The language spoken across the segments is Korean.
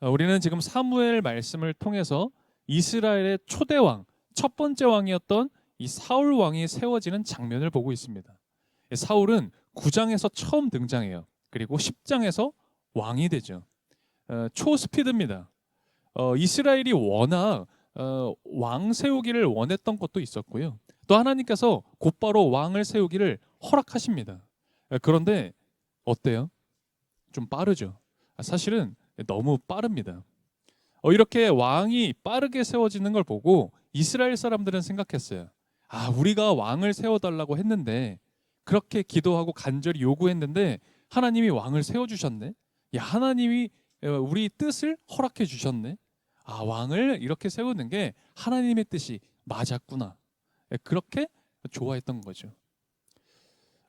우리는 지금 사무엘 말씀을 통해서 이스라엘의 초대 왕, 첫 번째 왕이었던 이 사울 왕이 세워지는 장면을 보고 있습니다. 사울은 9장에서 처음 등장해요. 그리고 10장에서 왕이 되죠. 초스피드입니다. 이스라엘이 워낙 왕 세우기를 원했던 것도 있었고요. 또 하나님께서 곧바로 왕을 세우기를 허락하십니다. 그런데 어때요? 좀 빠르죠. 사실은 너무 빠릅니다. 이렇게 왕이 빠르게 세워지는 걸 보고 이스라엘 사람들은 생각했어요. 우리가 왕을 세워달라고 했는데, 그렇게 기도하고 간절히 요구했는데 하나님이 왕을 세워주셨네. 하나님이 우리 뜻을 허락해 주셨네. 왕을 이렇게 세우는 게 하나님의 뜻이 맞았구나. 그렇게 좋아했던 거죠.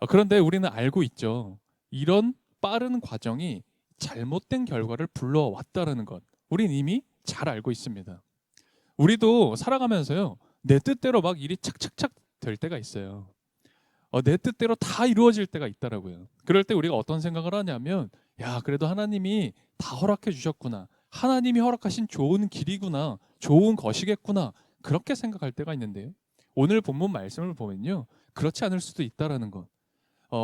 그런데 우리는 알고 있죠. 이런 빠른 과정이 잘못된 결과를 불러왔다라는 것. 우린 이미 잘 알고 있습니다. 우리도 살아가면서요, 내 뜻대로 막 일이 착착착 될 때가 있어요. 내 뜻대로 다 이루어질 때가 있더라고요. 그럴 때 우리가 어떤 생각을 하냐면, 그래도 하나님이 다 허락해 주셨구나. 하나님이 허락하신 좋은 길이구나. 좋은 것이겠구나. 그렇게 생각할 때가 있는데요. 오늘 본문 말씀을 보면요, 그렇지 않을 수도 있다라는 것.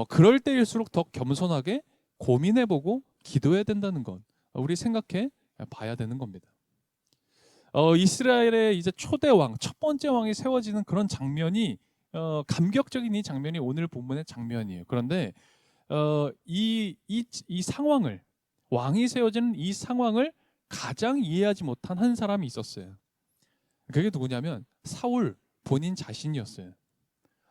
그럴 때일수록 더 겸손하게 고민해보고 기도해야 된다는 것. 우리 생각해 봐야 되는 겁니다. 이스라엘의 이제 초대 왕, 첫 번째 왕이 세워지는 그런 장면이 감격적인 이 장면이 오늘 본문의 장면이에요. 그런데 이 상황을, 왕이 세워지는 이 상황을 가장 이해하지 못한 한 사람이 있었어요. 그게 누구냐면 사울 본인 자신이었어요.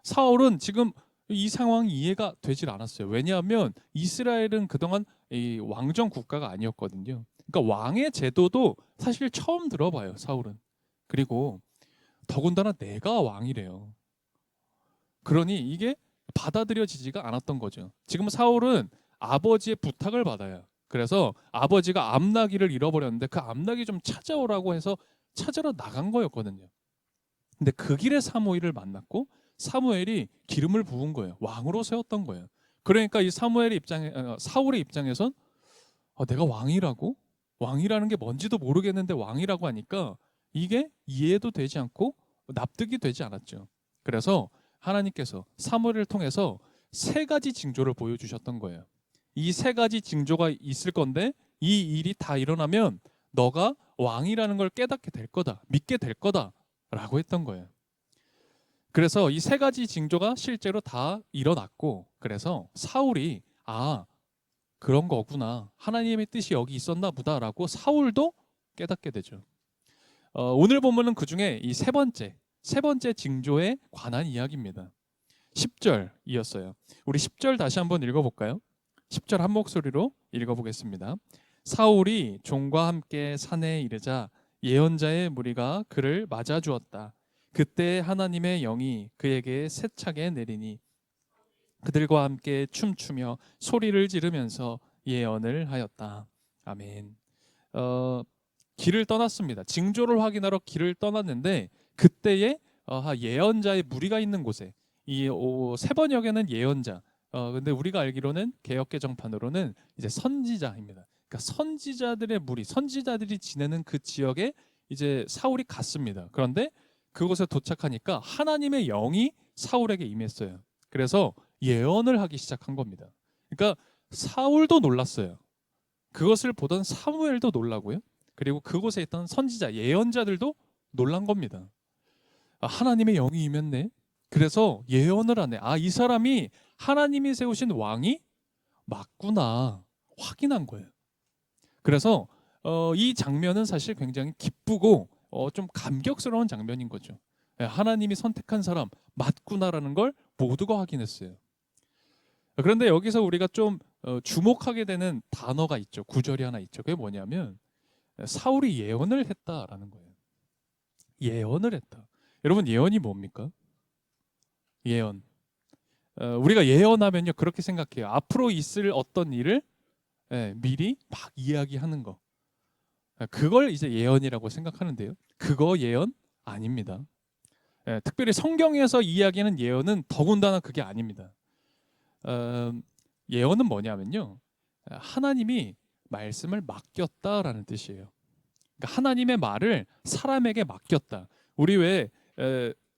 사울은 지금 이 상황이 이해가 되질 않았어요. 왜냐하면 이스라엘은 그동안 이 왕정 국가가 아니었거든요. 그러니까 왕의 제도도 사실 처음 들어봐요, 사울은. 그리고 더군다나 내가 왕이래요. 그러니 이게 받아들여지지가 않았던 거죠. 지금 사울은 아버지의 부탁을 받아요. 그래서 아버지가 암나귀를 잃어버렸는데 그 암나귀 좀 찾아오라고 해서 찾으러 나간 거였거든요. 근데 그 길에 사무엘을 만났고 사무엘이 기름을 부은 거예요. 왕으로 세웠던 거예요. 그러니까 이 사울의 입장에선 내가 왕이라고? 왕이라는 게 뭔지도 모르겠는데 왕이라고 하니까 이게 이해도 되지 않고 납득이 되지 않았죠. 그래서 하나님께서 사무엘을 통해서 세 가지 징조를 보여주셨던 거예요. 이 세 가지 징조가 있을 건데 이 일이 다 일어나면 너가 왕이라는 걸 깨닫게 될 거다. 믿게 될 거다. 라고 했던 거예요. 그래서 이 세 가지 징조가 실제로 다 일어났고, 그래서 사울이 그런 거구나. 하나님의 뜻이 여기 있었나 보다라고 사울도 깨닫게 되죠. 오늘 본문은 그 중에 이 세 번째 징조에 관한 이야기입니다. 10절이었어요. 우리 10절 다시 한번 읽어볼까요? 10절 한 목소리로 읽어보겠습니다. 사울이 종과 함께 산에 이르자 예언자의 무리가 그를 맞아 주었다. 그때 하나님의 영이 그에게 세차게 내리니 그들과 함께 춤추며 소리를 지르면서 예언을 하였다. 아멘. 길을 떠났습니다. 징조를 확인하러 길을 떠났는데 그때에 예언자의 무리가 있는 곳에, 이 세 번역에는 예언자, 근데 우리가 알기로는 개역 개정판으로는 이제 선지자입니다. 그러니까 선지자들의 무리, 선지자들이 지내는 그 지역에 이제 사울이 갔습니다. 그런데 그곳에 도착하니까 하나님의 영이 사울에게 임했어요. 그래서 예언을 하기 시작한 겁니다. 그러니까 사울도 놀랐어요. 그것을 보던 사무엘도 놀라고요. 그리고 그곳에 있던 선지자, 예언자들도 놀란 겁니다. 하나님의 영이 임했네. 그래서 예언을 하네. 이 사람이 하나님이 세우신 왕이 맞구나. 확인한 거예요. 그래서 이 장면은 사실 굉장히 기쁘고 좀 감격스러운 장면인 거죠. 하나님이 선택한 사람 맞구나라는 걸 모두가 확인했어요. 그런데 여기서 우리가 좀 주목하게 되는 단어가 있죠. 구절이 하나 있죠. 그게 뭐냐면 사울이 예언을 했다라는 거예요. 예언을 했다. 여러분, 예언이 뭡니까? 예언. 우리가 예언하면요, 그렇게 생각해요. 앞으로 있을 어떤 일을 미리 막 이야기하는 거. 그걸 이제 예언이라고 생각하는데요. 그거 예언 아닙니다. 특별히 성경에서 이야기하는 예언은 더군다나 그게 아닙니다. 예언은 뭐냐면요, 하나님이 말씀을 맡겼다라는 뜻이에요. 그러니까 하나님의 말을 사람에게 맡겼다. 우리 왜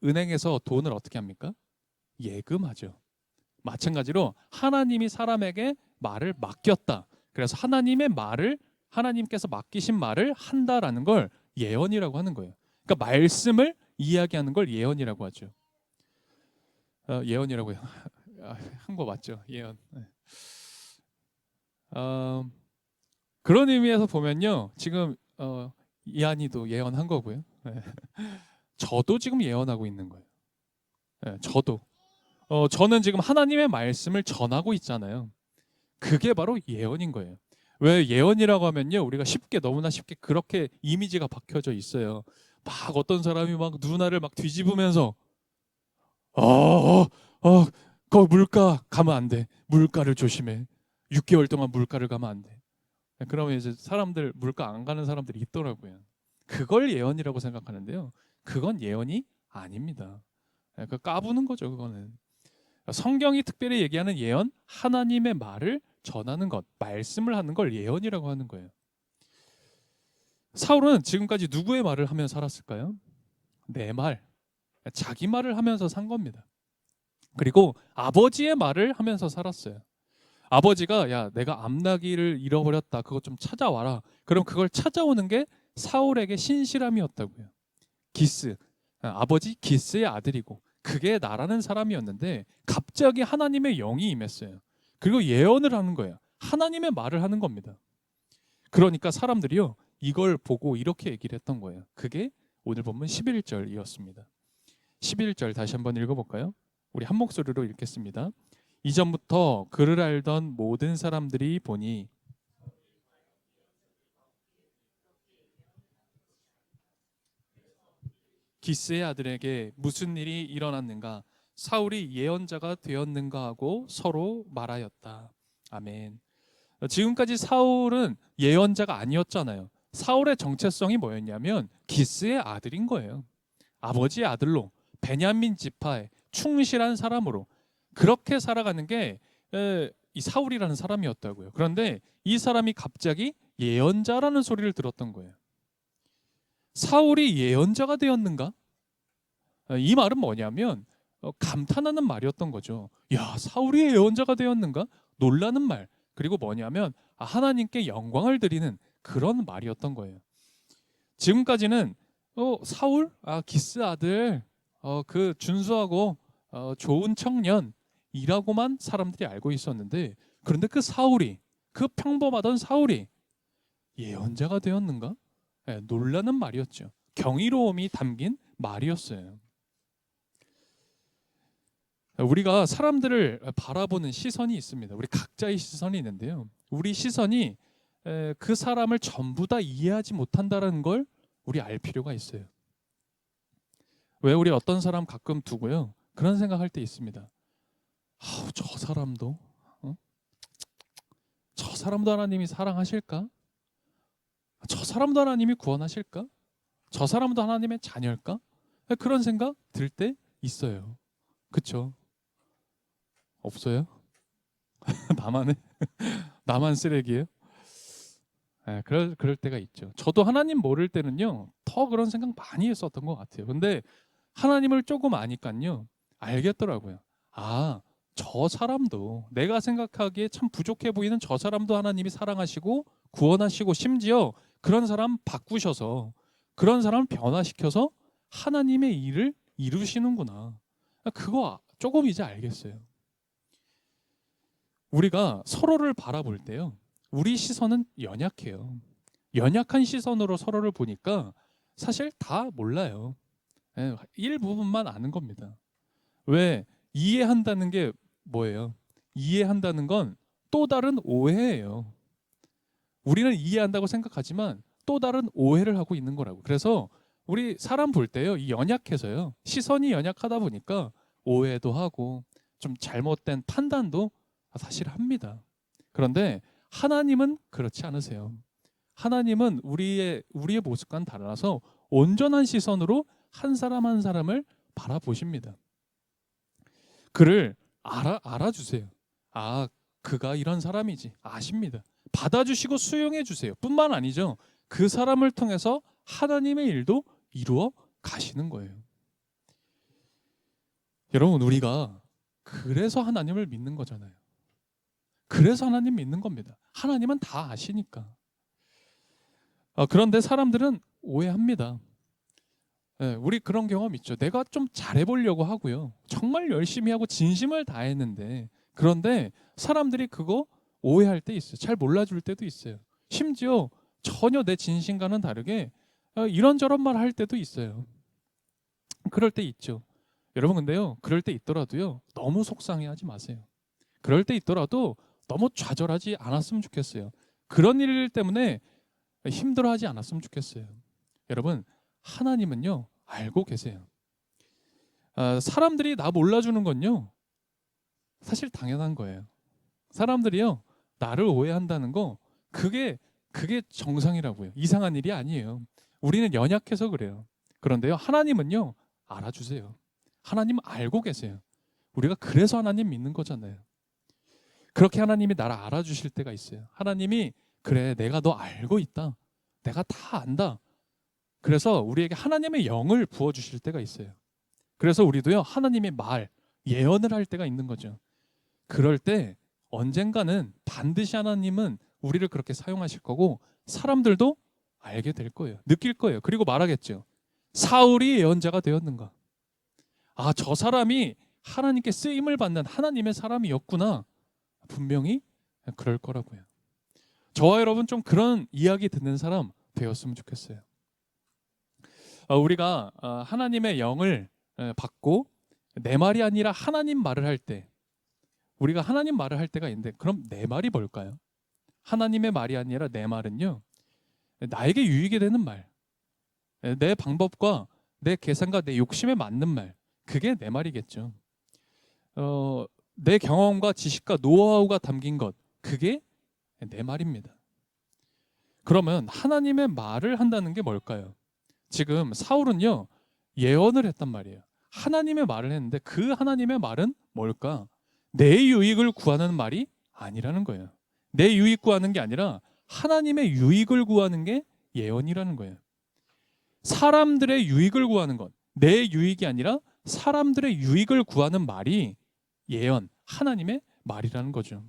은행에서 돈을 어떻게 합니까? 예금하죠. 마찬가지로 하나님이 사람에게 말을 맡겼다. 그래서 하나님의 말을 하나님께서 맡기신 말을 한다라는 걸 예언이라고 하는 거예요. 그러니까 말씀을 이야기하는 걸 예언이라고 하죠. 예언이라고요. 한 거 맞죠? 예언. 그런 의미에서 보면요, 지금 이한이도 예언한 거고요. 저도 지금 예언하고 있는 거예요. 저도. 저는 지금 하나님의 말씀을 전하고 있잖아요. 그게 바로 예언인 거예요. 왜 예언이라고 하면요, 우리가 쉽게 너무나 쉽게 그렇게 이미지가 박혀져 있어요. 막 어떤 사람이 막 누나를 막 뒤집으면서 거 물가 가면 안 돼. 물가를 조심해. 6개월 동안 물가를 가면 안 돼. 그러면 이제 사람들 물가 안 가는 사람들이 있더라고요. 그걸 예언이라고 생각하는데요. 그건 예언이 아닙니다. 그 까부는 거죠, 그거는. 성경이 특별히 얘기하는 예언, 하나님의 말을 전하는 것, 말씀을 하는 걸 예언이라고 하는 거예요. 사울은 지금까지 누구의 말을 하며 살았을까요? 내 말, 자기 말을 하면서 산 겁니다. 그리고 아버지의 말을 하면서 살았어요. 아버지가 야, 내가 암나귀를 잃어버렸다. 그거 좀 찾아와라. 그럼 그걸 찾아오는 게 사울에게 신실함이었다고요. 기스, 아버지 기스의 아들이고 그게 나라는 사람이었는데 갑자기 하나님의 영이 임했어요. 그리고 예언을 하는 거예요. 하나님의 말을 하는 겁니다. 그러니까 사람들이요, 이걸 보고 이렇게 얘기를 했던 거예요. 그게 오늘 본문 11절이었습니다. 11절 다시 한번 읽어볼까요? 우리 한 목소리로 읽겠습니다. 이전부터 그를 알던 모든 사람들이 보니 기스의 아들에게 무슨 일이 일어났는가, 사울이 예언자가 되었는가 하고 서로 말하였다. 아멘. 지금까지 사울은 예언자가 아니었잖아요. 사울의 정체성이 뭐였냐면 기스의 아들인 거예요. 아버지의 아들로 베냐민 지파의 충실한 사람으로 그렇게 살아가는 게 이 사울이라는 사람이었다고요. 그런데 이 사람이 갑자기 예언자라는 소리를 들었던 거예요. 사울이 예언자가 되었는가? 이 말은 뭐냐면 감탄하는 말이었던 거죠. 야, 사울이 예언자가 되었는가? 놀라는 말. 그리고 뭐냐면 하나님께 영광을 드리는 그런 말이었던 거예요. 지금까지는 사울? 기스 아들. 그 준수하고 좋은 청년이라고만 사람들이 알고 있었는데, 그런데 그 사울이, 그 평범하던 사울이 예언자가 되었는가? 놀라는 말이었죠. 경이로움이 담긴 말이었어요. 우리가 사람들을 바라보는 시선이 있습니다. 우리 각자의 시선이 있는데요. 우리 시선이 그 사람을 전부 다 이해하지 못한다는 걸 우리 알 필요가 있어요. 왜 우리 어떤 사람 가끔 두고요, 그런 생각할 때 있습니다. 저 사람도 저 사람도 하나님이 사랑하실까? 저 사람도 하나님이 구원하실까? 저 사람도 하나님의 자녀일까? 그런 생각 들 때 있어요. 그렇죠? 없어요? 나만 해? 나만 쓰레기예요? 그럴 때가 있죠. 저도 하나님 모를 때는요, 더 그런 생각 많이 했었던 것 같아요. 근데 하나님을 조금 아니까요, 알겠더라고요. 저 사람도, 내가 생각하기에 참 부족해 보이는 저 사람도 하나님이 사랑하시고 구원하시고 심지어 그런 사람 바꾸셔서, 그런 사람 변화시켜서 하나님의 일을 이루시는구나. 그거 조금 이제 알겠어요. 우리가 서로를 바라볼 때요, 우리 시선은 연약해요. 연약한 시선으로 서로를 보니까 사실 다 몰라요. 일부분만 아는 겁니다. 왜? 이해한다는 게 뭐예요? 이해한다는 건 또 다른 오해예요. 우리는 이해한다고 생각하지만 또 다른 오해를 하고 있는 거라고. 그래서 우리 사람 볼 때요, 이 연약해서요, 시선이 연약하다 보니까 오해도 하고 좀 잘못된 판단도 사실 합니다. 그런데 하나님은 그렇지 않으세요. 하나님은 우리의 모습과는 달라서 온전한 시선으로 한 사람 한 사람을 바라보십니다. 그를 알아주세요. 그가 이런 사람이지. 아십니다. 받아주시고 수용해 주세요. 뿐만 아니죠. 그 사람을 통해서 하나님의 일도 이루어 가시는 거예요. 여러분, 우리가 그래서 하나님을 믿는 거잖아요. 그래서 하나님 믿는 겁니다. 하나님은 다 아시니까. 그런데 사람들은 오해합니다. 우리 그런 경험 있죠. 내가 좀 잘해보려고 하고요. 정말 열심히 하고 진심을 다했는데, 그런데 사람들이 그거 오해할 때 있어요. 잘 몰라줄 때도 있어요. 심지어 전혀 내 진심과는 다르게 이런저런 말 할 때도 있어요. 그럴 때 있죠. 여러분, 근데요, 그럴 때 있더라도요, 너무 속상해하지 마세요. 그럴 때 있더라도 너무 좌절하지 않았으면 좋겠어요. 그런 일 때문에 힘들어하지 않았으면 좋겠어요. 여러분, 하나님은요, 알고 계세요. 사람들이 나 몰라주는 건요, 사실 당연한 거예요. 사람들이요, 나를 오해한다는 거, 그게 정상이라고요. 이상한 일이 아니에요. 우리는 연약해서 그래요. 그런데요, 하나님은요, 알아주세요. 하나님 알고 계세요. 우리가 그래서 하나님 믿는 거잖아요. 그렇게 하나님이 나를 알아주실 때가 있어요. 하나님이 그래, 내가 너 알고 있다. 내가 다 안다. 그래서 우리에게 하나님의 영을 부어주실 때가 있어요. 그래서 우리도요, 하나님의 말, 예언을 할 때가 있는 거죠. 그럴 때 언젠가는 반드시 하나님은 우리를 그렇게 사용하실 거고, 사람들도 알게 될 거예요. 느낄 거예요. 그리고 말하겠죠. 사울이 예언자가 되었는가? 저 사람이 하나님께 쓰임을 받는 하나님의 사람이었구나. 분명히 그럴 거라고요. 저와 여러분 좀 그런 이야기 듣는 사람 되었으면 좋겠어요. 우리가 하나님의 영을 받고 내 말이 아니라 하나님 말을 할 때, 우리가 하나님 말을 할 때가 있는데, 그럼 내 말이 뭘까요? 하나님의 말이 아니라 내 말은요, 나에게 유익이 되는 말, 내 방법과 내 계산과 내 욕심에 맞는 말, 그게 내 말이겠죠. 내 경험과 지식과 노하우가 담긴 것, 그게 내 말입니다. 그러면 하나님의 말을 한다는 게 뭘까요? 지금 사울은요, 예언을 했단 말이에요. 하나님의 말을 했는데 그 하나님의 말은 뭘까? 내 유익을 구하는 말이 아니라는 거예요. 내 유익 구하는 게 아니라 하나님의 유익을 구하는 게 예언이라는 거예요. 사람들의 유익을 구하는 것, 내 유익이 아니라 사람들의 유익을 구하는 말이 예언, 하나님의 말이라는 거죠.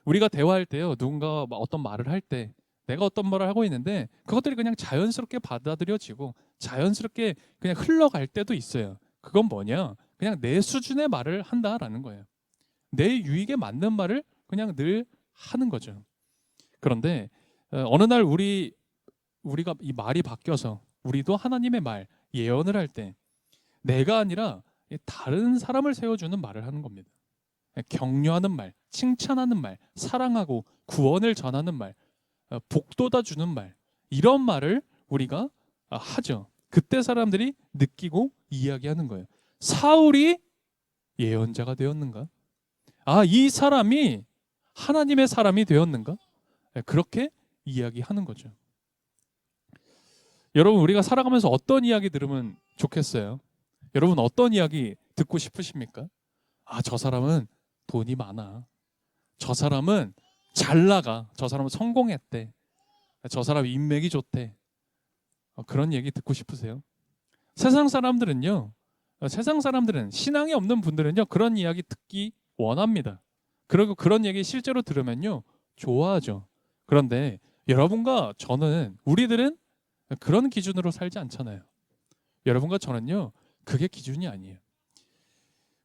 우리가 대화할 때요, 누군가 어떤 말을 할 때, 내가 어떤 말을 하고 있는데 그것들이 그냥 자연스럽게 받아들여지고 자연스럽게 그냥 흘러갈 때도 있어요. 그건 뭐냐? 그냥 내 수준의 말을 한다라는 거예요. 내 유익에 맞는 말을 그냥 늘 하는 거죠. 그런데 어느 날 우리가 이 말이 바뀌어서 우리도 하나님의 말, 예언을 할 때 내가 아니라 다른 사람을 세워주는 말을 하는 겁니다. 격려하는 말, 칭찬하는 말, 사랑하고 구원을 전하는 말, 복돋아 주는 말, 이런 말을 우리가 하죠. 그때 사람들이 느끼고 이야기하는 거예요. 사울이 예언자가 되었는가? 이 사람이 하나님의 사람이 되었는가? 그렇게 이야기하는 거죠. 여러분, 우리가 살아가면서 어떤 이야기 들으면 좋겠어요? 여러분, 어떤 이야기 듣고 싶으십니까? 저 사람은 돈이 많아. 저 사람은 잘 나가. 저 사람은 성공했대. 저 사람 인맥이 좋대. 그런 얘기 듣고 싶으세요? 세상 사람들은 신앙이 없는 분들은요, 그런 이야기 듣기 원합니다. 그리고 그런 얘기 실제로 들으면요, 좋아하죠. 그런데 여러분과 저는, 우리들은 그런 기준으로 살지 않잖아요. 여러분과 저는요, 그게 기준이 아니에요.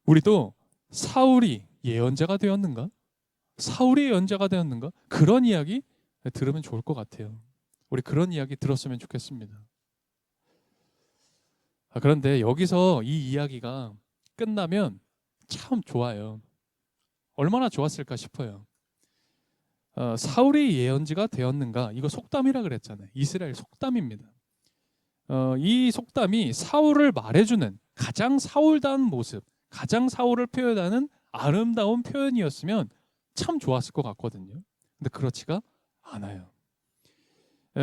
우리도 사울이 예언자가 되었는가? 사울이 예언자가 되었는가? 그런 이야기 들으면 좋을 것 같아요. 우리 그런 이야기 들었으면 좋겠습니다. 그런데 여기서 이 이야기가 끝나면 참 좋아요. 얼마나 좋았을까 싶어요. 사울이 예언자가 되었는가? 이거 속담이라 그랬잖아요. 이스라엘 속담입니다. 이 속담이 사울을 말해주는 가장 사울다운 모습, 가장 사울을 표현하는 아름다운 표현이었으면 참 좋았을 것 같거든요. 근데 그렇지가 않아요.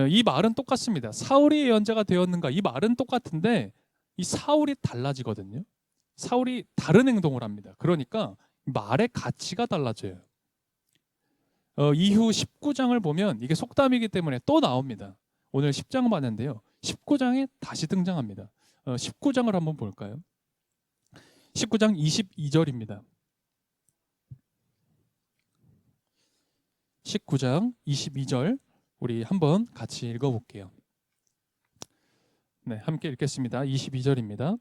이 말은 똑같습니다. 사울이 예언자가 되었는가? 이 말은 똑같은데 이 사울이 달라지거든요. 사울이 다른 행동을 합니다. 그러니까 말의 가치가 달라져요. 이후 19장을 보면 이게 속담이기 때문에 또 나옵니다. 오늘 10장 봤는데요. 19장에 다시 등장합니다. 19장을 한번 볼까요? 19장 22절입니다. 19장 22절 우리 한번 같이 읽어볼게요. 네, 함께 읽겠습니다. 22절입니다.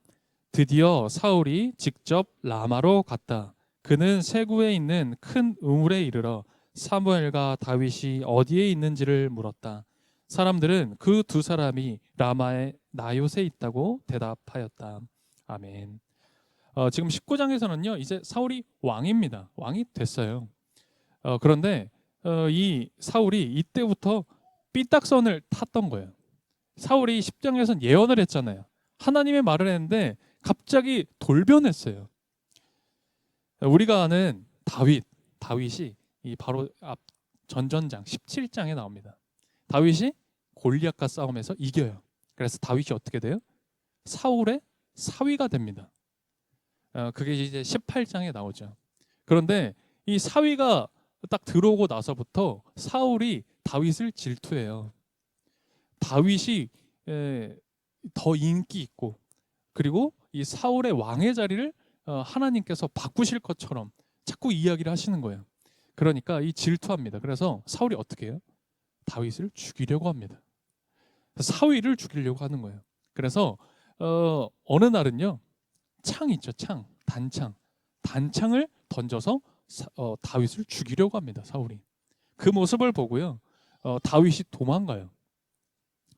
드디어 사울이 직접 라마로 갔다. 그는 세구에 있는 큰 우물에 이르러 사무엘과 다윗이 어디에 있는지를 물었다. 사람들은 그 두 사람이 라마의 나요세 있다고 대답하였다. 아멘. 지금 19장에서는요, 이제 사울이 왕입니다. 왕이 됐어요. 그런데 이 사울이 이때부터 삐딱선을 탔던 거예요. 사울이 10장에서는 예언을 했잖아요. 하나님의 말을 했는데 갑자기 돌변했어요. 우리가 아는 다윗이 이 바로 앞 전전장 17장에 나옵니다. 다윗이 골리앗과 싸움에서 이겨요. 그래서 다윗이 어떻게 돼요? 사울의 사위가 됩니다. 그게 이제 18장에 나오죠. 그런데 이 사위가 딱 들어오고 나서부터 사울이 다윗을 질투해요. 다윗이 더 인기 있고, 그리고 이 사울의 왕의 자리를 하나님께서 바꾸실 것처럼 자꾸 이야기를 하시는 거예요. 그러니까 이 질투합니다. 그래서 사울이 어떻게 해요? 다윗을 죽이려고 합니다. 사위를 죽이려고 하는 거예요. 그래서 어느 날은요, 창 있죠, 단창을 던져서 다윗을 죽이려고 합니다. 사울이. 그 모습을 보고요, 다윗이 도망가요.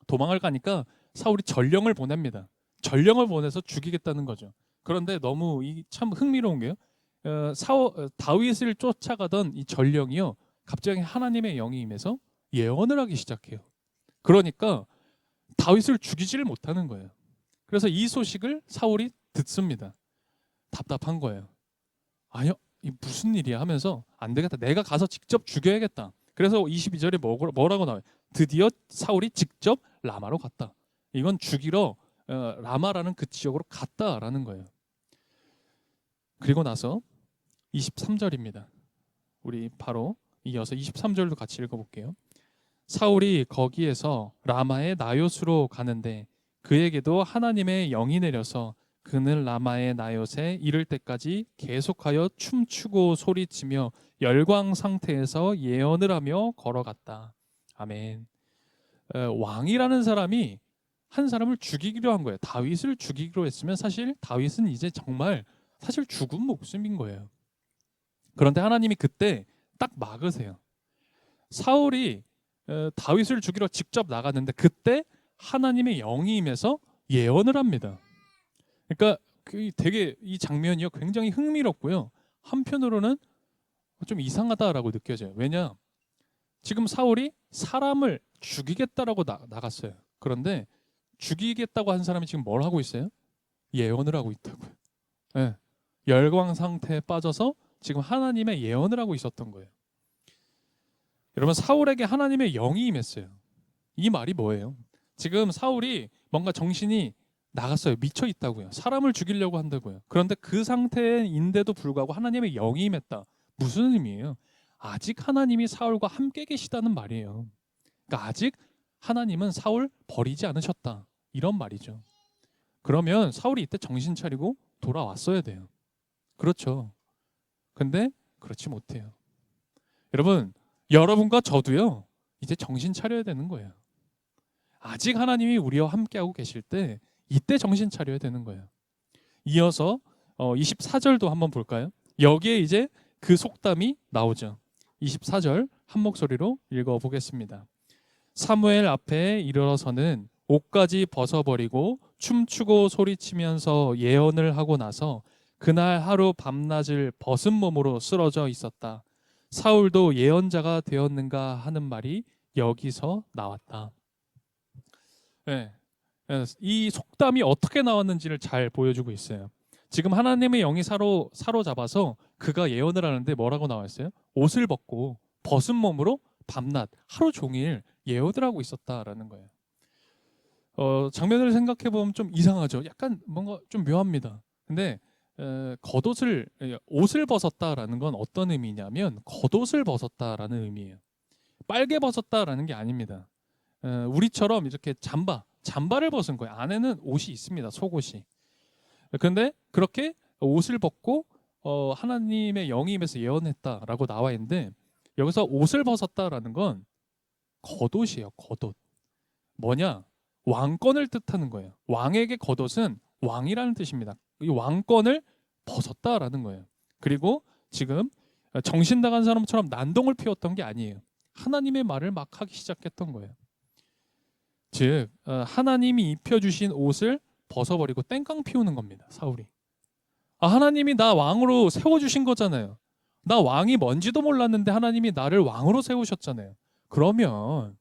도망을 가니까 사울이 전령을 보냅니다. 전령을 보내서 죽이겠다는 거죠. 그런데 너무 참 흥미로운 게요, 다윗을 쫓아가던 이 전령이요, 갑자기 하나님의 영이 임해서 예언을 하기 시작해요. 그러니까 다윗을 죽이지를 못하는 거예요. 그래서 이 소식을 사울이 듣습니다. 답답한 거예요. 아니요, 이 무슨 일이야 하면서 안 되겠다, 내가 가서 직접 죽여야겠다. 그래서 22절에 뭐라고 나와요? 드디어 사울이 직접 라마로 갔다. 이건 죽이러 라마라는 그 지역으로 갔다라는 거예요. 그리고 나서 23절입니다. 우리 바로 이어서 23절도 같이 읽어볼게요. 사울이 거기에서 라마의 나요스로 가는데 그에게도 하나님의 영이 내려서 그는 라마의 나요스에 이를 때까지 계속하여 춤추고 소리치며 열광 상태에서 예언을 하며 걸어갔다. 아멘. 왕이라는 사람이 한 사람을 죽이기로 한 거예요. 다윗을 죽이기로 했으면 사실 다윗은 이제 정말 사실 죽은 목숨인 거예요. 그런데 하나님이 그때 딱 막으세요. 사울이 다윗을 죽이러 직접 나갔는데 그때 하나님의 영이 임해서 예언을 합니다. 그러니까 되게 이 장면이요, 굉장히 흥미롭고요, 한편으로는 좀 이상하다라고 느껴져요. 왜냐, 지금 사울이 사람을 죽이겠다라고 나갔어요. 그런데 죽이겠다고 한 사람이 지금 뭘 하고 있어요? 예언을 하고 있다고요. 네. 열광 상태에 빠져서 지금 하나님의 예언을 하고 있었던 거예요. 여러분, 사울에게 하나님의 영이 임했어요. 이 말이 뭐예요? 지금 사울이 뭔가 정신이 나갔어요. 미쳐 있다고요. 사람을 죽이려고 한다고요. 그런데 그 상태인데도 불구하고 하나님의 영이 임했다. 무슨 의미예요? 아직 하나님이 사울과 함께 계시다는 말이에요. 그러니까 아직 하나님은 사울 버리지 않으셨다, 이런 말이죠. 그러면 사울이 이때 정신 차리고 돌아왔어야 돼요. 그렇죠. 근데 그렇지 못해요. 여러분과 저도요, 이제 정신 차려야 되는 거예요. 아직 하나님이 우리와 함께하고 계실 때 이때 정신 차려야 되는 거예요. 이어서 24절도 한번 볼까요? 여기에 이제 그 속담이 나오죠. 24절 한 목소리로 읽어보겠습니다. 사무엘 앞에 이르러서는 옷까지 벗어버리고 춤추고 소리치면서 예언을 하고 나서 그날 하루 밤낮을 벗은 몸으로 쓰러져 있었다. 사울도 예언자가 되었는가 하는 말이 여기서 나왔다. 네. 이 속담이 어떻게 나왔는지를 잘 보여주고 있어요. 지금 하나님의 영이 사로잡아서 그가 예언을 하는데 뭐라고 나와 있어요? 옷을 벗고 벗은 몸으로 밤낮 하루 종일 예언을 하고 있었다라는 거예요. 장면을 생각해 보면 좀 이상하죠. 약간 뭔가 좀 묘합니다. 근데 겉옷을 옷을 벗었다라는 건 어떤 의미냐면 겉옷을 벗었다라는 의미예요. 빨개 벗었다라는 게 아닙니다. 우리처럼 이렇게 잠바를 벗은 거예요. 안에는 옷이 있습니다. 속옷이. 그런데 그렇게 옷을 벗고 하나님의 영이 임해서 예언했다라고 나와 있는데 여기서 옷을 벗었다라는 건 겉옷이에요. 겉옷. 뭐냐? 왕권을 뜻하는 거예요. 왕에게 겉옷은 왕이라는 뜻입니다. 이 왕권을 벗었다라는 거예요. 그리고 지금 정신 나간 사람처럼 난동을 피웠던 게 아니에요. 하나님의 말을 막 하기 시작했던 거예요. 즉 하나님이 입혀주신 옷을 벗어버리고 땡깡 피우는 겁니다. 사울이. 하나님이 나 왕으로 세워주신 거잖아요. 나 왕이 뭔지도 몰랐는데 하나님이 나를 왕으로 세우셨잖아요. 그러면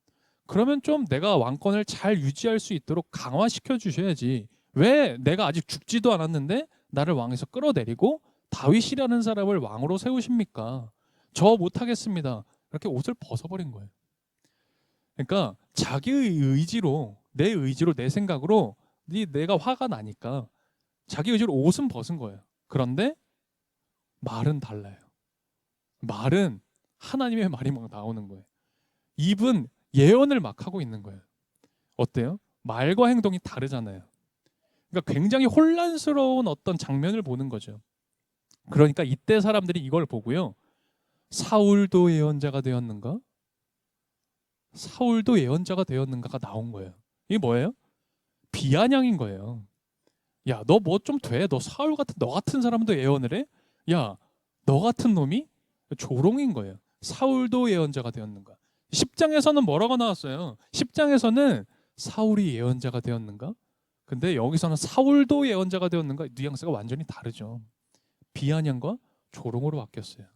좀 내가 왕권을 잘 유지할 수 있도록 강화시켜 주셔야지. 왜 내가 아직 죽지도 않았는데 나를 왕에서 끌어내리고 다윗이라는 사람을 왕으로 세우십니까? 저 못하겠습니다. 이렇게 옷을 벗어버린 거예요. 그러니까 자기의 의지로 내 생각으로 내가 화가 나니까 자기 의지로 옷은 벗은 거예요. 그런데 말은 달라요. 말은 하나님의 말이 막 나오는 거예요. 입은 예언을 막 하고 있는 거예요. 어때요? 말과 행동이 다르잖아요. 그러니까 굉장히 혼란스러운 어떤 장면을 보는 거죠. 그러니까 이때 사람들이 이걸 보고요. 사울도 예언자가 되었는가? 사울도 예언자가 되었는가가 나온 거예요. 이게 뭐예요? 비아냥인 거예요. 야, 너 뭐 좀 돼? 너 사울 같은 너 같은 사람도 예언을 해? 야, 너 같은 놈이 조롱인 거예요. 사울도 예언자가 되었는가? 10장에서는 뭐라고 나왔어요? 10장에서는 사울이 예언자가 되었는가? 근데 여기서는 사울도 예언자가 되었는가? 뉘앙스가 완전히 다르죠. 비아냥과 조롱으로 바뀌었어요.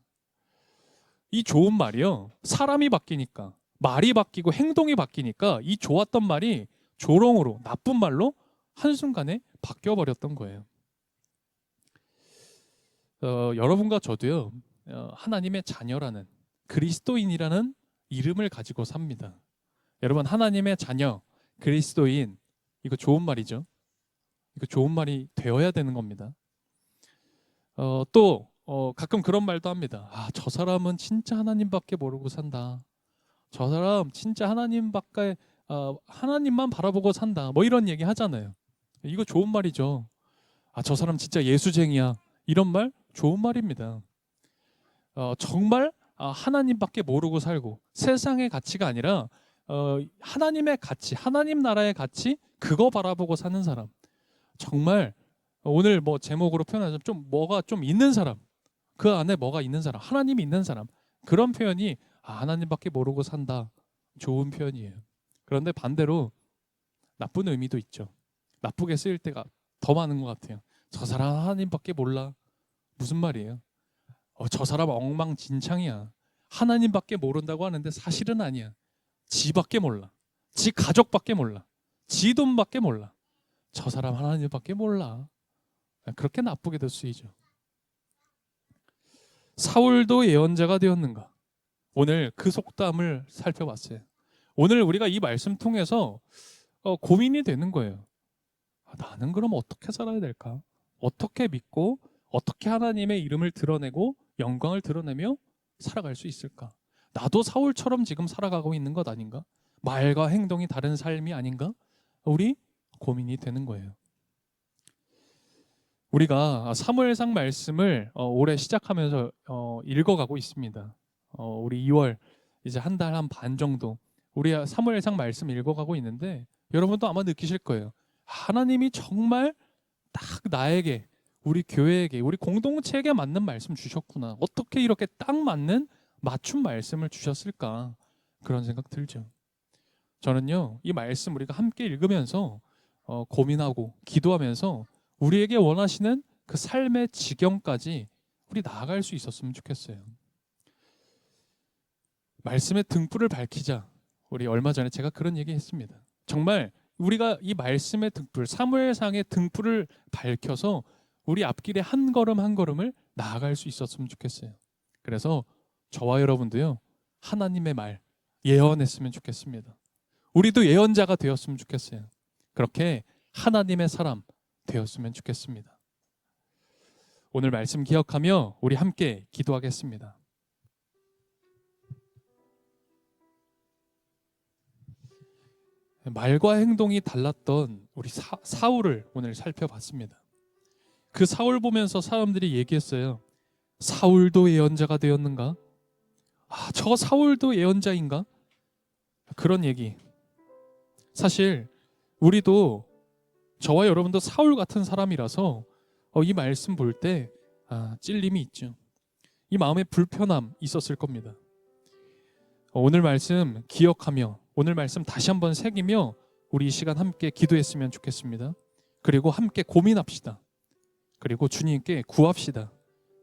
이 좋은 말이요. 사람이 바뀌니까, 말이 바뀌고 행동이 바뀌니까 이 좋았던 말이 조롱으로, 나쁜 말로 한순간에 바뀌어버렸던 거예요. 여러분과 저도요. 하나님의 자녀라는 그리스도인이라는 이름을 가지고 삽니다. 여러분, 하나님의 자녀, 그리스도인, 이거 좋은 말이죠. 이거 좋은 말이 되어야 되는 겁니다. 또 가끔 그런 말도 합니다. 저 사람은 진짜 하나님밖에 모르고 산다. 저 사람 진짜 하나님만 바라보고 산다. 뭐 이런 얘기 하잖아요. 이거 좋은 말이죠. 저 사람 진짜 예수쟁이야. 이런 말 좋은 말입니다. 정말 하나님밖에 모르고 살고 세상의 가치가 아니라 하나님의 가치, 하나님 나라의 가치 그거 바라보고 사는 사람. 정말 오늘 뭐 제목으로 표현하자면 좀 뭐가 좀 있는 사람, 그 안에 뭐가 있는 사람, 하나님이 있는 사람. 그런 표현이 하나님밖에 모르고 산다. 좋은 표현이에요. 그런데 반대로 나쁜 의미도 있죠. 나쁘게 쓰일 때가 더 많은 것 같아요. 저 사람 하나님밖에 몰라. 무슨 말이에요? 저 사람 엉망진창이야. 하나님밖에 모른다고 하는데 사실은 아니야. 지밖에 몰라. 지 가족밖에 몰라. 지 돈밖에 몰라. 저 사람 하나님밖에 몰라. 그렇게 나쁘게도 쓰이죠. 사울도 예언자가 되었는가? 오늘 그 속담을 살펴봤어요. 오늘 우리가 이 말씀 통해서 고민이 되는 거예요. 나는 그럼 어떻게 살아야 될까? 어떻게 믿고 어떻게 하나님의 이름을 드러내고 영광을 드러내며 살아갈 수 있을까? 나도 사울처럼 지금 살아가고 있는 것 아닌가? 말과 행동이 다른 삶이 아닌가? 우리 고민이 되는 거예요. 우리가 사무엘상 말씀을 올해 시작하면서 읽어가고 있습니다. 우리 2월 이제 한 달 한 반 정도 우리 사무엘상 말씀 읽어가고 있는데 여러분도 아마 느끼실 거예요. 하나님이 정말 딱 나에게, 우리 교회에게, 우리 공동체에게 맞는 말씀 주셨구나. 어떻게 이렇게 딱 맞는 맞춤 말씀을 주셨을까? 그런 생각 들죠. 저는요, 이 말씀 우리가 함께 읽으면서 고민하고 기도하면서 우리에게 원하시는 그 삶의 지경까지 우리 나아갈 수 있었으면 좋겠어요. 말씀의 등불을 밝히자. 우리 얼마 전에 제가 그런 얘기 했습니다. 정말 우리가 이 말씀의 등불, 사무엘상의 등불을 밝혀서 우리 앞길에 한 걸음 한 걸음을 나아갈 수 있었으면 좋겠어요. 그래서 저와 여러분도요, 하나님의 말 예언했으면 좋겠습니다. 우리도 예언자가 되었으면 좋겠어요. 그렇게 하나님의 사람 되었으면 좋겠습니다. 오늘 말씀 기억하며 우리 함께 기도하겠습니다. 말과 행동이 달랐던 우리 사울을 오늘 살펴봤습니다. 그 사울 보면서 사람들이 얘기했어요. 사울도 예언자가 되었는가? 저 사울도 예언자인가? 그런 얘기. 사실 우리도, 저와 여러분도 사울 같은 사람이라서 이 말씀 볼 때 찔림이 있죠. 이 마음에 불편함 있었을 겁니다. 오늘 말씀 기억하며, 오늘 말씀 다시 한번 새기며 우리 이 시간 함께 기도했으면 좋겠습니다. 그리고 함께 고민합시다. 그리고 주님께 구합시다.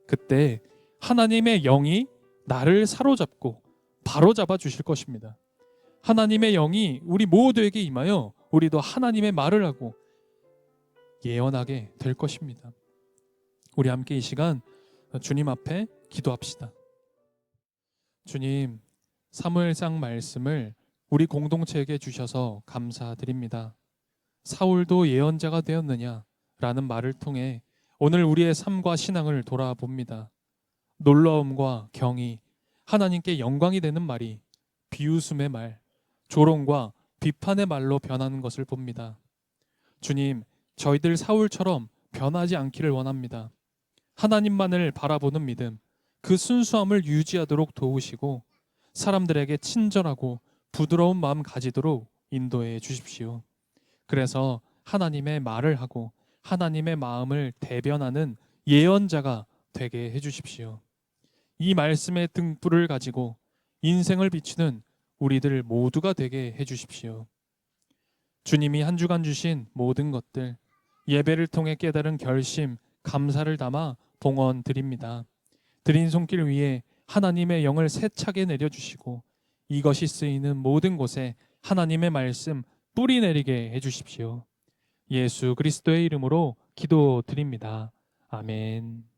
그때 하나님의 영이 나를 사로잡고 바로잡아 주실 것입니다. 하나님의 영이 우리 모두에게 임하여 우리도 하나님의 말을 하고 예언하게 될 것입니다. 우리 함께 이 시간 주님 앞에 기도합시다. 주님, 사무엘상 말씀을 우리 공동체에게 주셔서 감사드립니다. 사울도 예언자가 되었느냐라는 말을 통해 오늘 우리의 삶과 신앙을 돌아봅니다. 놀라움과 경이, 하나님께 영광이 되는 말이 비웃음의 말, 조롱과 비판의 말로 변하는 것을 봅니다. 주님, 저희들 사울처럼 변하지 않기를 원합니다. 하나님만을 바라보는 믿음, 그 순수함을 유지하도록 도우시고 사람들에게 친절하고 부드러운 마음 가지도록 인도해 주십시오. 그래서 하나님의 말을 하고 하나님의 마음을 대변하는 예언자가 되게 해주십시오. 이 말씀의 등불을 가지고 인생을 비추는 우리들 모두가 되게 해주십시오. 주님이 한 주간 주신 모든 것들, 예배를 통해 깨달은 결심, 감사를 담아 봉헌 드립니다. 드린 손길 위에 하나님의 영을 세차게 내려주시고 이것이 쓰이는 모든 곳에 하나님의 말씀 뿌리 내리게 해주십시오. 예수 그리스도의 이름으로 기도드립니다. 아멘.